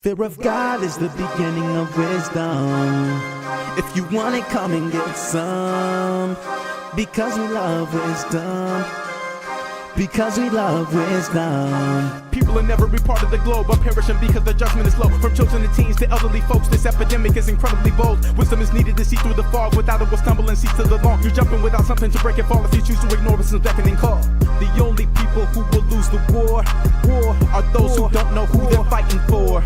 Fear of God is the beginning of wisdom. If you want it, come and get some. Because we love wisdom. Because we love wisdom. People in every part of the globe are perishing because their judgment is low. From children to teens to elderly folks, this epidemic is incredibly bold. Wisdom is needed to see through the fog. Without it, we'll stumble and cease to the law. You're jumping without something to break and fall if you choose to ignore wisdom's beckoning call. The only people who will lose the war are those who don't know who they're fighting for.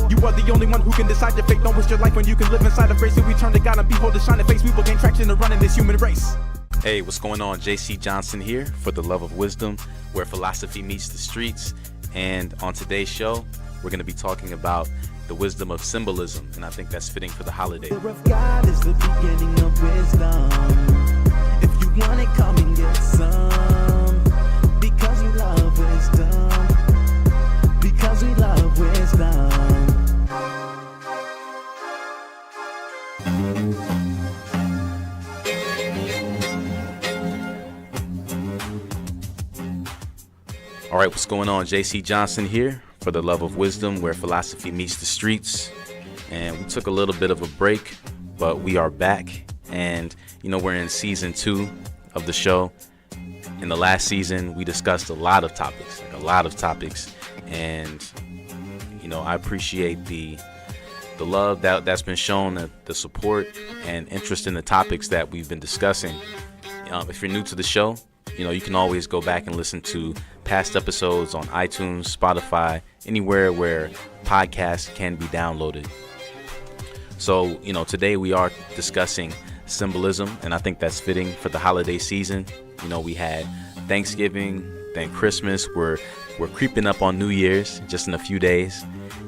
You are the only one who can decide your fate. Don't waste your life when you can live inside of grace. If we turn to God and behold His shining face, we will gain traction to run in this human race. Hey, what's going on? JC Johnson here for The Love of Wisdom, where philosophy meets the streets. And on today's show, we're going to be talking about the wisdom of symbolism, and I think that's fitting for the holiday. Fear of God is the beginning of wisdom. If you want it, come and get some. Because we love wisdom. Because we love wisdom. All right, what's going on? JC Johnson here for The Love of Wisdom, where philosophy meets the streets. And we took a little bit of a break, but we are back. And, we're in season 2 of the show. In the last season, we discussed a lot of topics. And, I appreciate the love that's been shown, the support and interest in the topics that we've been discussing. If you're new to the show, you can always go back and listen to past episodes on iTunes, Spotify, anywhere where podcasts can be downloaded. So, today we are discussing symbolism, and I think that's fitting for the holiday season. We had Thanksgiving, then Christmas. We're creeping up on New Year's just in a few days,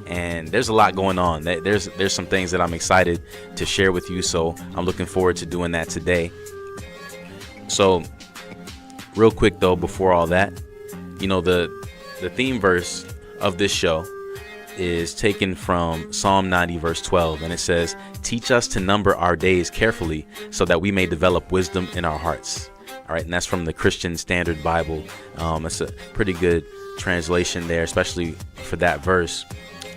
and there's a lot going on. There's some things that I'm excited to share with you, so I'm looking forward to doing that today. So, real quick though, before all that, the theme verse of this show is taken from Psalm 90 verse 12, and it says, "Teach us to number our days carefully so that we may develop wisdom in our hearts." All right, and that's from the Christian Standard Bible. It's a pretty good translation there, especially for that verse.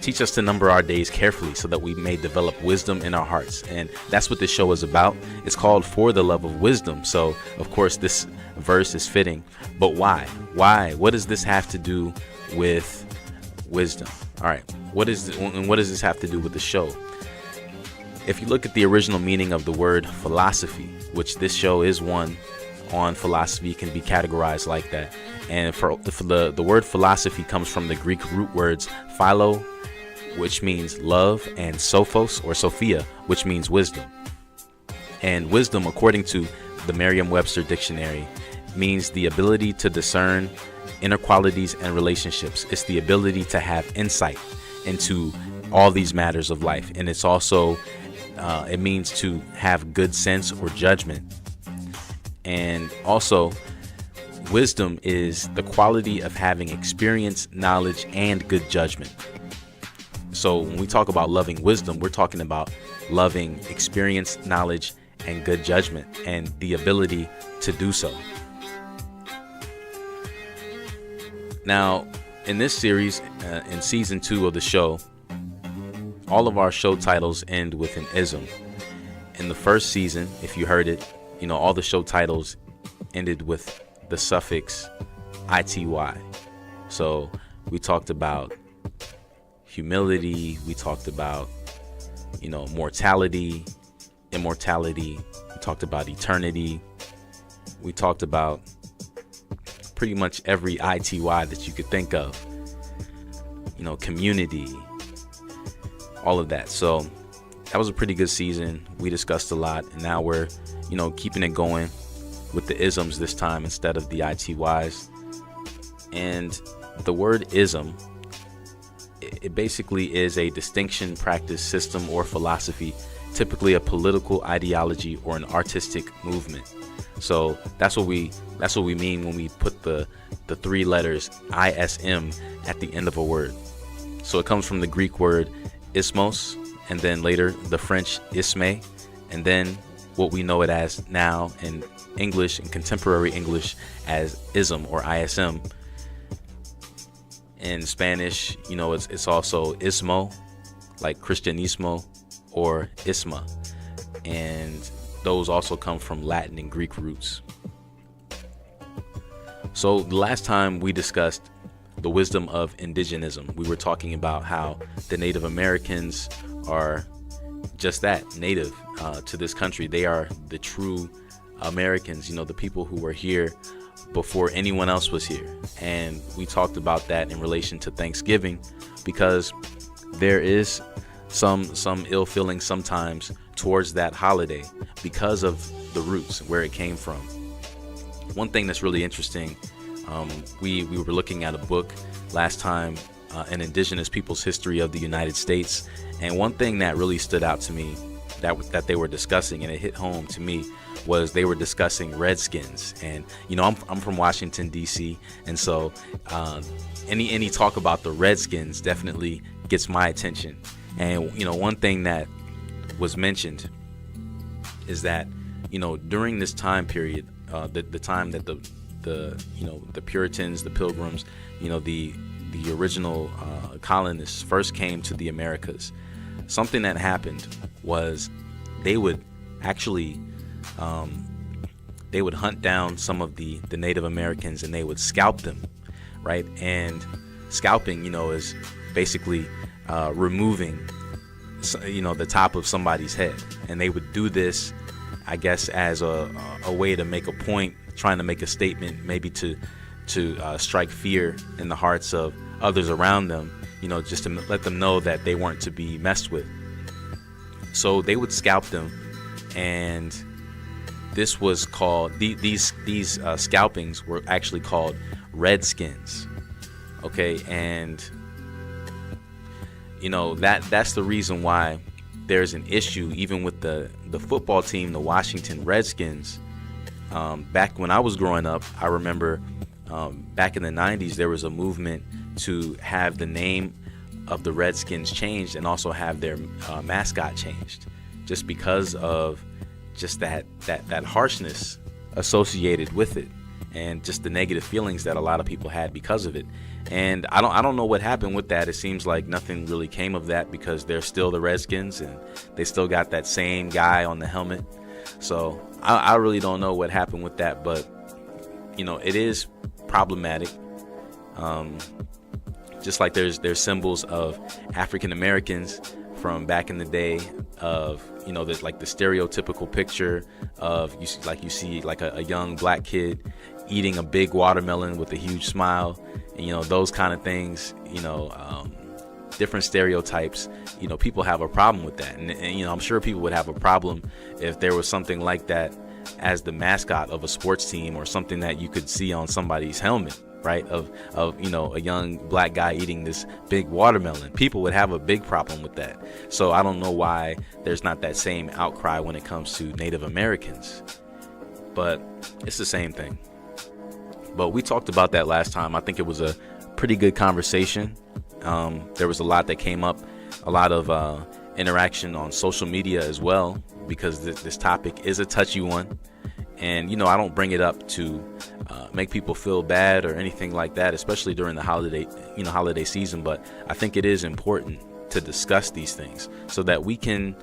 Teach us to number our days carefully so that we may develop wisdom in our hearts. And that's what this show is about. It's called For the Love of Wisdom. So, of course, this verse is fitting. But why? Why? What does this have to do with wisdom? All right. What does this have to do with the show? If you look at the original meaning of the word philosophy, which this show is one on philosophy, can be categorized like that. And for the word philosophy comes from the Greek root words philo, which means love, and sophos or sophia, which means wisdom. And wisdom, according to the Merriam-Webster dictionary, means the ability to discern inner qualities and relationships. It's the ability to have insight into all these matters of life. And it's also, it means to have good sense or judgment. And also, wisdom is the quality of having experience, knowledge, and good judgment. So when we talk about loving wisdom, we're talking about loving experience, knowledge, and good judgment, and the ability to do so. Now, in this series, in season 2 of the show, all of our show titles end with an ism. In the first season, if you heard it, all the show titles ended with the suffix ity. So we talked about humility, we talked about, mortality, immortality, we talked about eternity, we talked about pretty much every ity that you could think of, community, all of that. So that was a pretty good season. We discussed a lot, and now we're, keeping it going with the isms this time instead of the itys. And the word ism, it basically is a distinction, practice, system, or philosophy, typically a political ideology or an artistic movement. So that's what we mean when we put the 3 letters ISM at the end of a word. So it comes from the Greek word ismos, and then later the French isme, and then what we know it as now in English, in contemporary English, as ism or ISM. In Spanish, it's also ismo, like Cristianismo or Isma. And those also come from Latin and Greek roots. So the last time we discussed the wisdom of indigenism, we were talking about how the Native Americans are just that, native to this country. They are the true Americans, the people who were here before anyone else was here. And we talked about that in relation to Thanksgiving, because there is some ill feeling sometimes towards that holiday because of the roots, where it came from. One thing that's really interesting, we were looking at a book last time, An Indigenous People's History of the United States, and one thing that really stood out to me that they were discussing, and it hit home to me, was they were discussing Redskins. And I'm from Washington D.C., and so any talk about the Redskins definitely gets my attention. And one thing that was mentioned is that during this time period, the time that the Puritans, the Pilgrims, the original colonists first came to the Americas, something that happened was they would actually they would hunt down some of the Native Americans, and they would scalp them, right? And scalping, is basically removing the top of somebody's head. And they would do this, I guess, as a way to make a point, trying to make a statement, maybe to strike fear in the hearts of others around them, just to let them know that they weren't to be messed with. So they would scalp them, and this was called, these scalpings were actually called Redskins. Okay, and that's the reason why there's an issue even with the football team, the Washington Redskins. Back when I was growing up, I remember back in the 90s, there was a movement to have the name of the Redskins changed and also have their mascot changed, just because of just that harshness associated with it, and just the negative feelings that a lot of people had because of it. And I don't know what happened with that. It seems like nothing really came of that, because they're still the Redskins and they still got that same guy on the helmet. So I really don't know what happened with that, but it is problematic. Just like there's symbols of African Americans from back in the day of there's like the stereotypical picture of you see a young black kid eating a big watermelon with a huge smile, and those kind of things, different stereotypes. People have a problem with that, and I'm sure people would have a problem if there was something like that as the mascot of a sports team, or something that you could see on somebody's helmet, right, of a young black guy eating this big watermelon. People would have a big problem with that. So I don't know why there's not that same outcry when it comes to Native Americans, but it's the same thing. But we talked about that last time. I think it was a pretty good conversation. There was a lot that came up, a lot of interaction on social media as well, because this topic is a touchy one. And, I don't bring it up to make people feel bad or anything like that, especially during the holiday season. But I think it is important to discuss these things so that we can,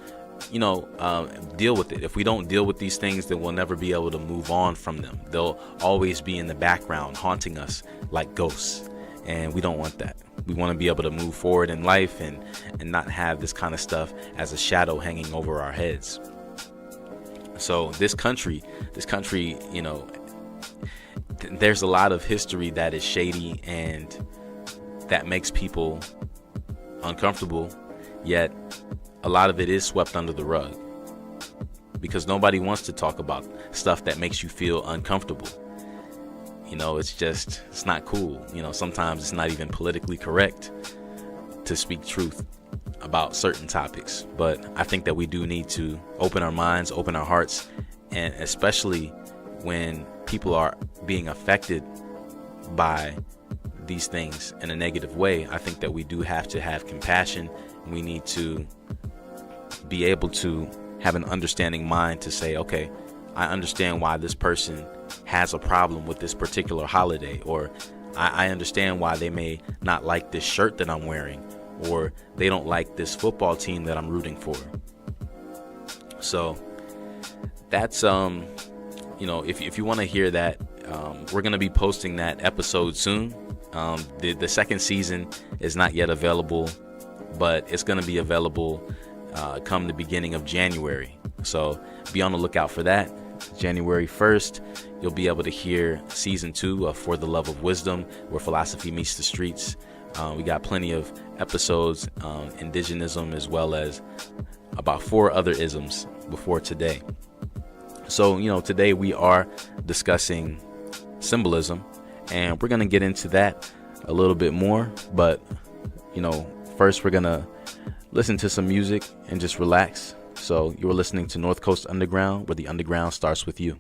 deal with it. If we don't deal with these things, then we'll never be able to move on from them. They'll always be in the background, haunting us like ghosts. And we don't want that. We want to be able to move forward in life and not have this kind of stuff as a shadow hanging over our heads. So this country, there's a lot of history that is shady and that makes people uncomfortable, yet a lot of it is swept under the rug because nobody wants to talk about stuff that makes you feel uncomfortable. It's not cool. Sometimes it's not even politically correct to speak truth about certain topics. But I think that we do need to open our minds, open our hearts, and especially when people are being affected by these things in a negative way, I think that we do have to have compassion. We need to be able to have an understanding mind to say, okay, I understand why this person has a problem with this particular holiday, or I understand why they may not like this shirt that I'm wearing, or they don't like this football team that I'm rooting for. So that's if you want to hear that, we're going to be posting that episode soon. The second season is not yet available, but it's going to be available come the beginning of January. So be on the lookout for that. January 1st, you'll be able to hear season 2 of For the Love of Wisdom, where philosophy meets the streets. We got plenty of episodes, indigenism, as well as about 4 other isms before today. So, today we are discussing symbolism, and we're going to get into that a little bit more. But, first we're going to listen to some music and just relax. So you're listening to North Coast Underground, where the underground starts with you.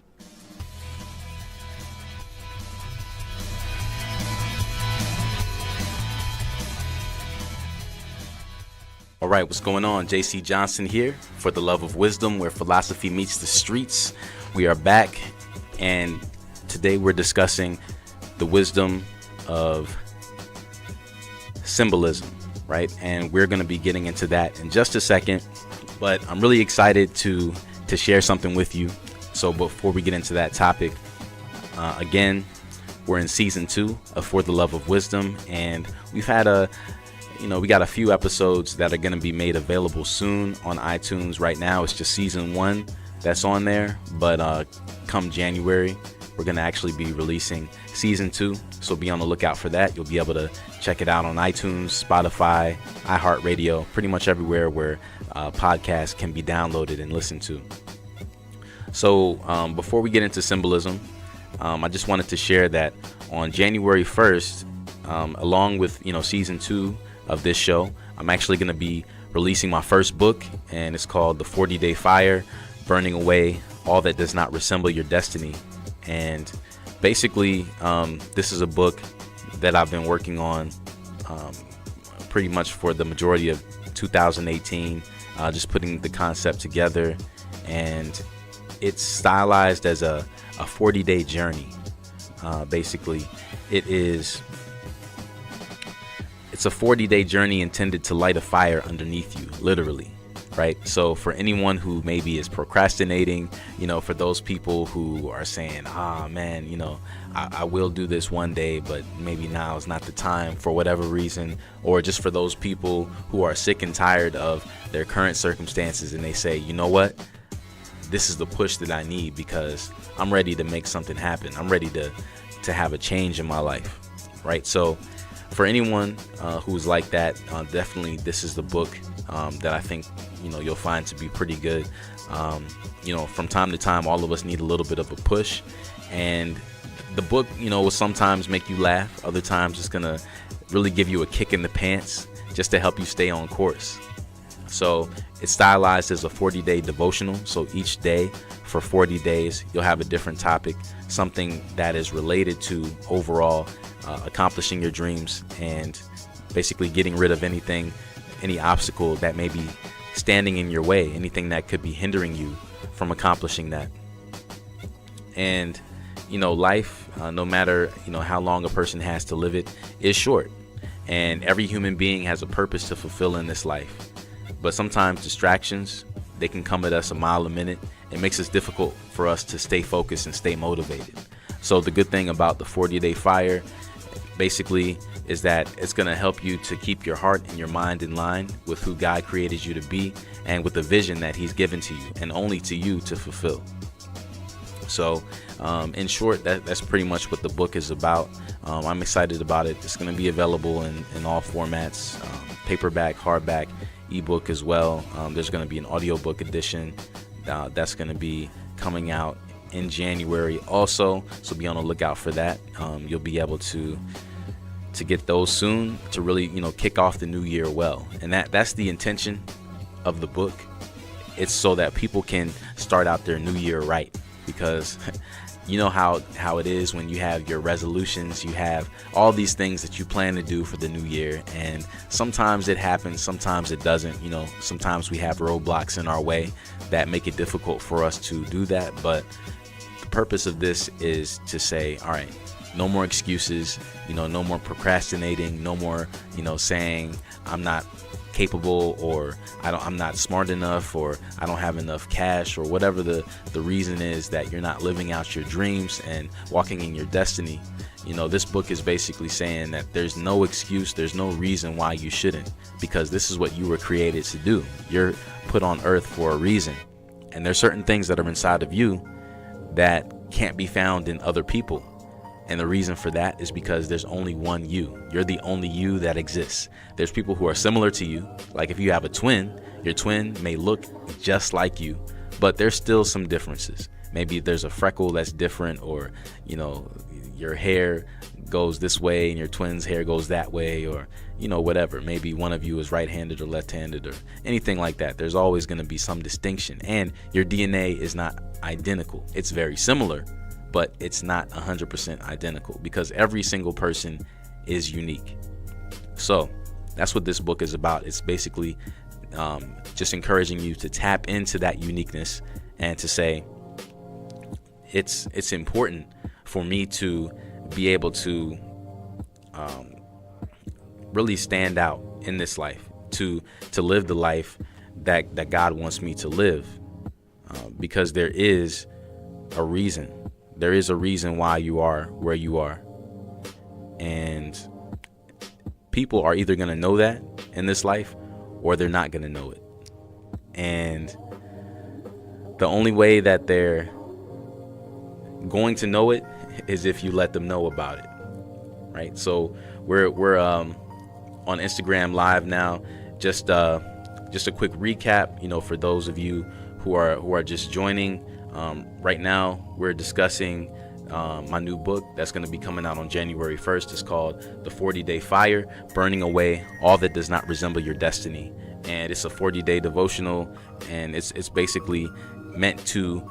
All right, what's going on? JC Johnson here, For the Love of Wisdom, where philosophy meets the streets. We are back, and today we're discussing the wisdom of symbolism, right? And we're going to be getting into that in just a second, but I'm really excited to share something with you. So before we get into that topic, again, we're in season 2 of For the Love of Wisdom, and we've had we got a few episodes that are going to be made available soon on iTunes. Right now, it's just season 1 that's on there, but come January, we're going to actually be releasing season 2. So be on the lookout for that. You'll be able to check it out on iTunes, Spotify, iHeartRadio, pretty much everywhere where podcasts can be downloaded and listened to. So before we get into symbolism, I just wanted to share that on January 1st, along with season 2 of this show, I'm actually going to be releasing my first book, and it's called The 40-Day Fire: Burning Away All That Does Not Resemble Your Destiny. And basically, this is a book that I've been working on pretty much for the majority of 2018, just putting the concept together, and it's stylized as a 40-day journey. Basically, it's a 40-day journey intended to light a fire underneath you, literally, right? So for anyone who maybe is procrastinating, for those people who are saying, man, I will do this one day, but maybe now is not the time for whatever reason, or just for those people who are sick and tired of their current circumstances, and they say, you know what, this is the push that I need because I'm ready to make something happen. I'm ready to have a change in my life, right? So for anyone who's like that, definitely this is the book that I think you'll find to be pretty good. From time to time, all of us need a little bit of a push, and the book will sometimes make you laugh. Other times it's gonna really give you a kick in the pants just to help you stay on course. So it's stylized as a 40-day devotional. So each day for 40 days, you'll have a different topic, something that is related to overall accomplishing your dreams and basically getting rid of any obstacle that may be standing in your way, anything that could be hindering you from accomplishing that. And life, no matter how long a person has to live it, is short, and every human being has a purpose to fulfill in this life. But sometimes distractions, they can come at us a mile a minute. It makes it difficult for us to stay focused and stay motivated. So the good thing about the 40-Day Fire basically is that it's going to help you to keep your heart and your mind in line with who God created you to be and with the vision that he's given to you and only to you to fulfill. So in short, that's pretty much what the book is about. I'm excited about it. It's going to be available in all formats, paperback, hardback, ebook as well. There's going to be an audiobook edition that's going to be coming out in January also, so be on the lookout for that. You'll be able to get those soon to really kick off the new year well, and that's the intention of the book. It's so that people can start out their new year right, because you know how it is when you have your resolutions, you have all these things that you plan to do for the new year, and sometimes it happens, sometimes it doesn't. Sometimes we have roadblocks in our way that make it difficult for us to do that. But the purpose of this is to say, all right, No more excuses, no more procrastinating, no more, saying I'm not capable, or I'm not smart enough, or I don't have enough cash, or whatever the reason is that you're not living out your dreams and walking in your destiny. This book is basically saying that there's no excuse, there's no reason why you shouldn't, because this is what you were created to do. You're put on earth for a reason, and there's certain things that are inside of you that can't be found in other people. And the reason for that is because there's only one you. You're the only you that exists. There's people who are similar to you. Like if you have a twin, your twin may look just like you, but there's still some differences. Maybe there's a freckle that's different, or, your hair goes this way and your twin's hair goes that way, or, whatever. Maybe one of you is right-handed or left-handed or anything like that. There's always going to be some distinction, and your DNA is not identical. It's very similar, but it's not 100% identical, because every single person is unique. So that's what this book is about. It's basically just encouraging you to tap into that uniqueness and to say, it's important for me to be able to really stand out in this life, to live the life that God wants me to live, because there is a reason. There is a reason why you are where you are. And people are either going to know that in this life, or they're not going to know it. And the only way that they're going to know it is if you let them know about it, right? So we're on Instagram Live now. Just a quick recap, for those of you who are just joining. Right now, we're discussing my new book that's going to be coming out on January 1st. It's called The 40-Day Fire, Burning Away All That Does Not Resemble Your Destiny. And it's a 40-day devotional, and it's basically meant to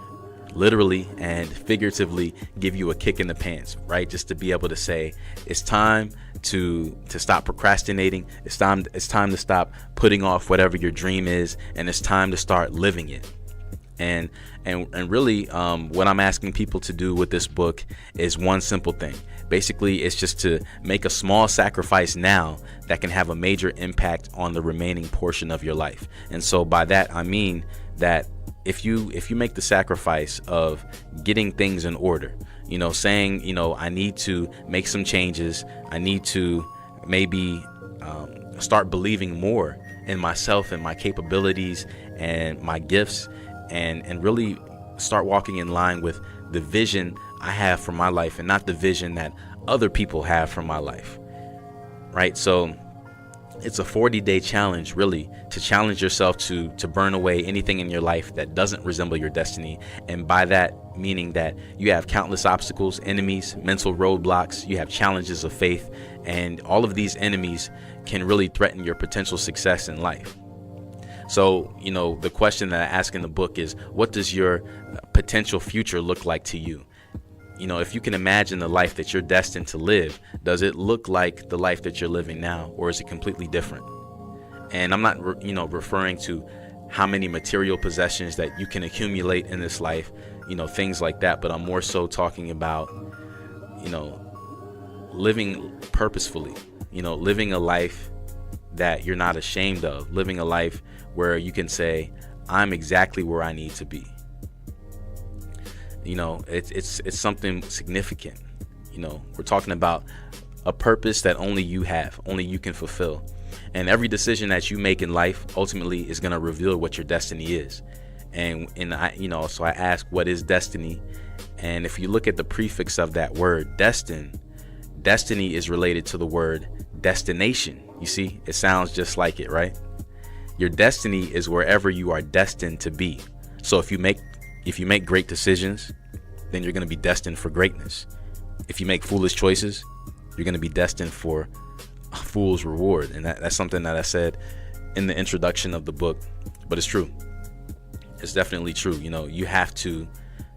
literally and figuratively give you a kick in the pants, right? Just to be able to say, it's time to stop procrastinating. It's time to stop putting off whatever your dream is, and it's time to start living it. And really, what I'm asking people to do with this book is one simple thing. Basically, it's just to make a small sacrifice now that can have a major impact on the remaining portion of your life. And so by that, I mean that if you make the sacrifice of getting things in order, saying, I need to make some changes. I need to maybe start believing more in myself and my capabilities and my gifts, and really start walking in line with the vision I have for my life, and not the vision that other people have for my life, right? So it's a 40-day challenge, really, to challenge yourself to burn away anything in your life that doesn't resemble your destiny. And by that, meaning that you have countless obstacles, enemies, mental roadblocks, you have challenges of faith, and all of these enemies can really threaten your potential success in life. So, the question that I ask in the book is, what does your potential future look like to you? If you can imagine the life that you're destined to live, does it look like the life that you're living now, or is it completely different? And I'm not, referring to how many material possessions that you can accumulate in this life, things like that. But I'm more so talking about, living purposefully, living a life that you're not ashamed of, living a life where you can say, I'm exactly where I need to be. It's something significant. We're talking about a purpose that only you have, only you can fulfill. And every decision that you make in life ultimately is going to reveal what your destiny is. And so I ask, what is destiny? And if you look at the prefix of that word, destiny is related to the word destination. You see, it sounds just like it, right? Your destiny is wherever you are destined to be. So if you make great decisions, then you're going to be destined for greatness. If you make foolish choices, you're going to be destined for a fool's reward. And that's something that I said in the introduction of the book, but it's true. It's definitely true. You have to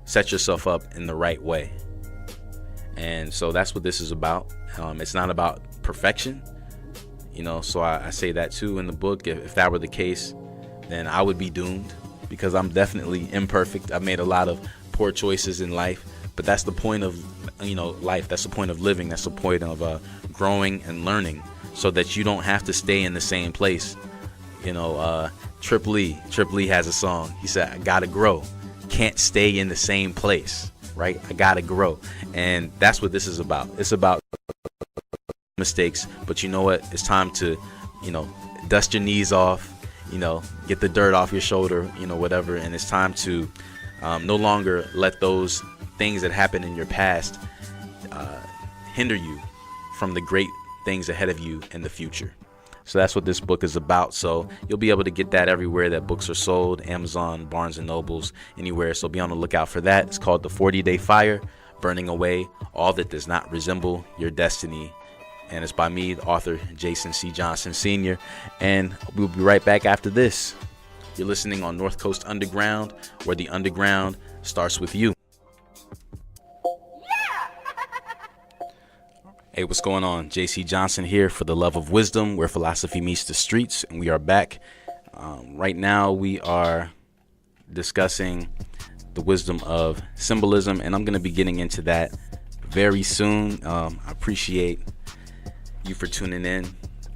set yourself up in the right way. And so that's what this is about. It's not about perfection. So I say that too in the book. If that were the case, then I would be doomed, because I'm definitely imperfect. I've made a lot of poor choices in life, but that's the point of life. That's the point of living. That's the point of growing and learning, so that you don't have to stay in the same place. Triple E has a song. He said, I gotta grow. Can't stay in the same place, right? I gotta grow. And that's what this is about. It's about mistakes, but you know what? It's time to, dust your knees off, get the dirt off your shoulder, whatever. And it's time to no longer let those things that happened in your past hinder you from the great things ahead of you in the future. So that's what this book is about. So you'll be able to get that everywhere that books are sold, Amazon, Barnes and Nobles, anywhere. So be on the lookout for that. It's called The 40-Day Fire, Burning Away All That Does Not Resemble Your Destiny. And it's by me, the author, Jason C. Johnson Sr. And we'll be right back after this. You're listening on North Coast Underground, where the underground starts with you. Hey, what's going on? JC Johnson here for The Love of Wisdom, where philosophy meets the streets, and we are back. Right now, we are discussing the wisdom of symbolism, and I'm going to be getting into that very soon. I appreciate you for tuning in.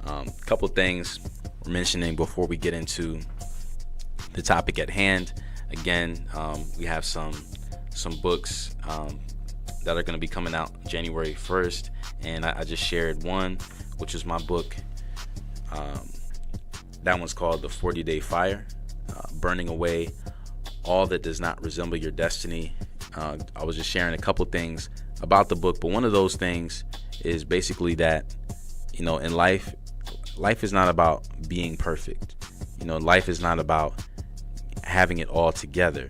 A couple things we're mentioning before we get into the topic at hand. Again, we have some books that are going to be coming out January 1st, and I just shared one, which is my book. That one's called The 40-Day Fire, Burning Away All That Does Not Resemble Your Destiny. I was just sharing a couple things about the book, but one of those things is basically that, in life is not about being perfect. Life is not about having it all together.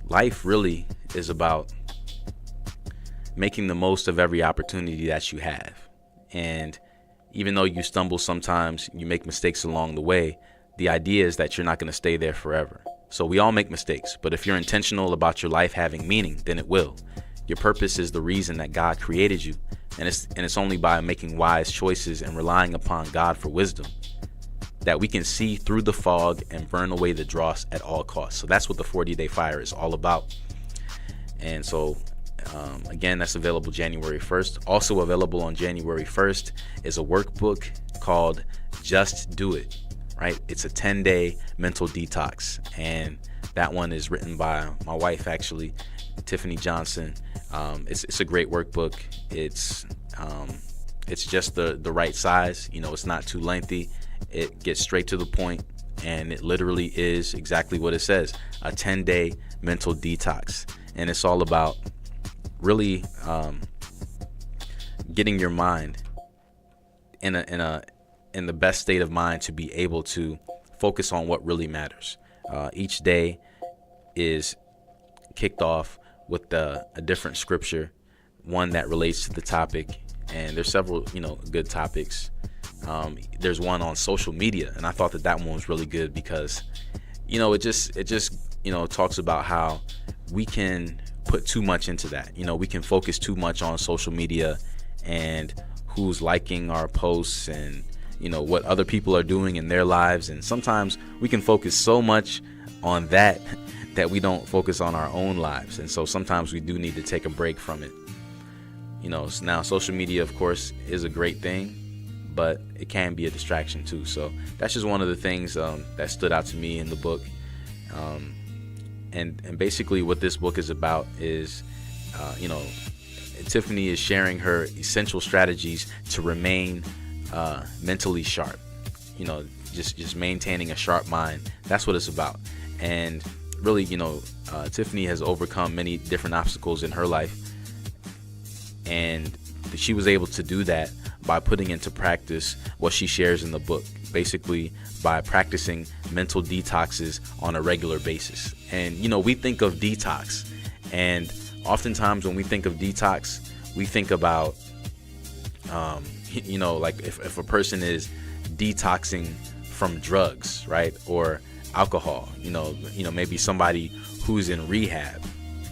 Life really is about making the most of every opportunity that you have. And even though you stumble sometimes, you make mistakes along the way, the idea is that you're not going to stay there forever. So we all make mistakes, but if you're intentional about your life having meaning, then it will. Your purpose is the reason that God created you, and it's only by making wise choices and relying upon God for wisdom that we can see through the fog and burn away the dross at all costs. So that's what the 40-Day Fire is all about. And so again, that's available January 1st. Also available on January 1st is a workbook called Just Do It, right? It's a 10-day mental detox, and that one is written by my wife, actually, Tiffany Johnson. It's a great workbook. It's just the right size. It's not too lengthy. It gets straight to the point, and it literally is exactly what it says, a 10-day mental detox. And it's all about really getting your mind in the best state of mind to be able to focus on what really matters. Each day is kicked off with a different scripture, one that relates to the topic, and there's several good topics. There's one on social media, and I thought that one was really good because it just talks about how we can put too much into that. We can focus too much on social media and who's liking our posts and what other people are doing in their lives, and sometimes we can focus so much on that we don't focus on our own lives. And so sometimes we do need to take a break from it. Now social media, of course, is a great thing, but it can be a distraction too. So that's just one of the things that stood out to me in the book. And basically what this book is about is, Tiffany is sharing her essential strategies to remain mentally sharp. Just maintaining a sharp mind. That's what it's about. And really, Tiffany has overcome many different obstacles in her life, and she was able to do that by putting into practice what she shares in the book, basically by practicing mental detoxes on a regular basis. And we think of detox, and oftentimes when we think of detox, we think about like if a person is detoxing from drugs, right, or alcohol, maybe somebody who's in rehab.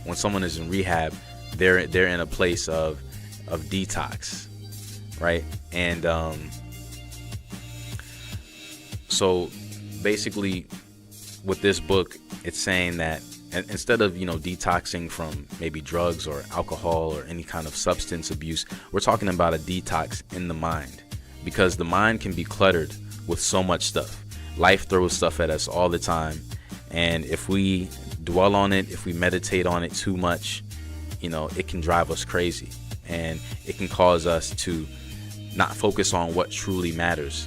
When someone is in rehab, they're in a place of detox, right? And so basically with this book, it's saying that and instead of, detoxing from maybe drugs or alcohol or any kind of substance abuse, we're talking about a detox in the mind, because the mind can be cluttered with so much stuff. Life throws stuff at us all the time, and if we dwell on it, if we meditate on it too much, it can drive us crazy, and it can cause us to not focus on what truly matters,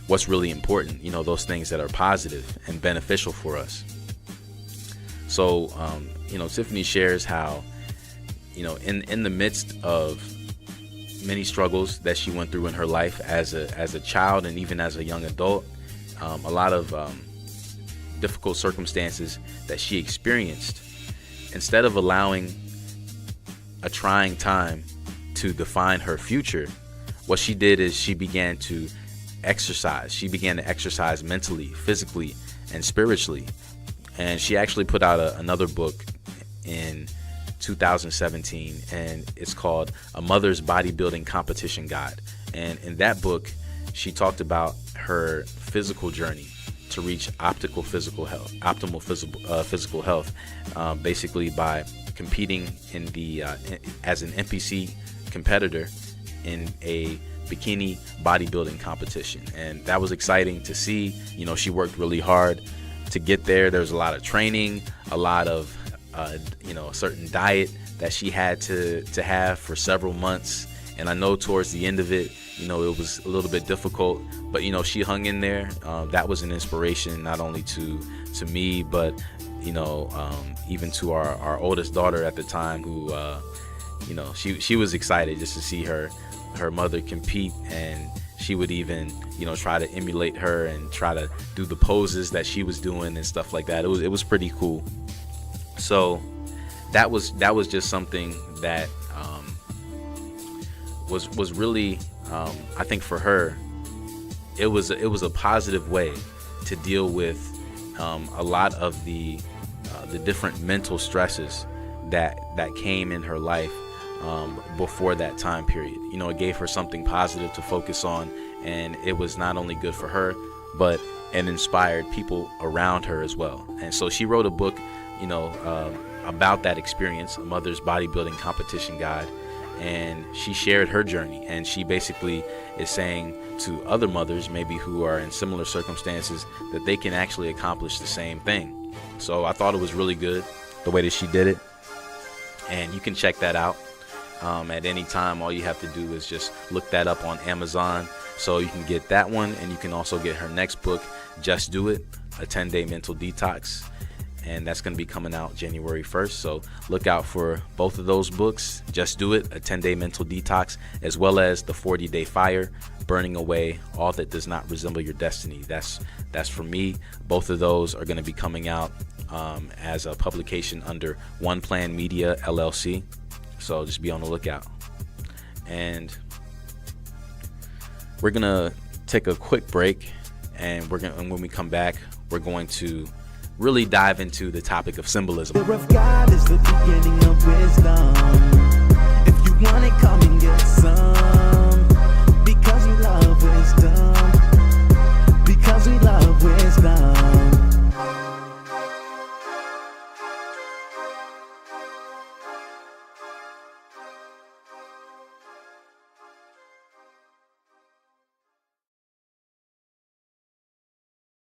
what's really important, those things that are positive and beneficial for us. So, Tiffany shares how, in the midst of many struggles that she went through in her life as a child and even as a young adult, a lot of difficult circumstances that she experienced, instead of allowing a trying time to define her future, what she did is she began to exercise. She began to exercise mentally, physically, and spiritually. And she actually put out another book in 2017, and it's called A Mother's Bodybuilding Competition Guide. And in that book, she talked about her physical journey to reach optimal physical health, basically by competing as an NPC competitor in a bikini bodybuilding competition. And that was exciting to see. She worked really hard to get there. There's a lot of training, a lot of a certain diet that she had to have for several months. And I know towards the end of it, it was a little bit difficult, but she hung in there. That was an inspiration not only to me, but even to our oldest daughter at the time, who she was excited just to see her mother compete, and she would even try to emulate her and try to do the poses that she was doing and stuff like that. It was pretty cool. So that was just something that was really, I think for her, it was a positive way to deal with a lot of the different mental stresses that came in her life before that time period. It gave her something positive to focus on, and it was not only good for her, but it inspired people around her as well. And so she wrote a book, about that experience, A Mother's Bodybuilding Competition Guide, and she shared her journey, and she basically is saying to other mothers maybe who are in similar circumstances that they can actually accomplish the same thing. So I thought it was really good the way that she did it, and you can check that out at any time. All you have to do is just look that up on Amazon. So you can get that one, and you can also get her next book, Just Do It, a 10-day mental detox. And that's going to be coming out January 1st. So look out for both of those books, Just Do It, a 10-day mental detox, as well as the 40-day fire, burning away all that does not resemble your destiny. That's for me. Both of those are going to be coming out as a publication under One Plan Media LLC. So just be on the lookout. And we're going to take a quick break, and when we come back, we're going to really dive into the topic of symbolism. The fear of God is the beginning of wisdom.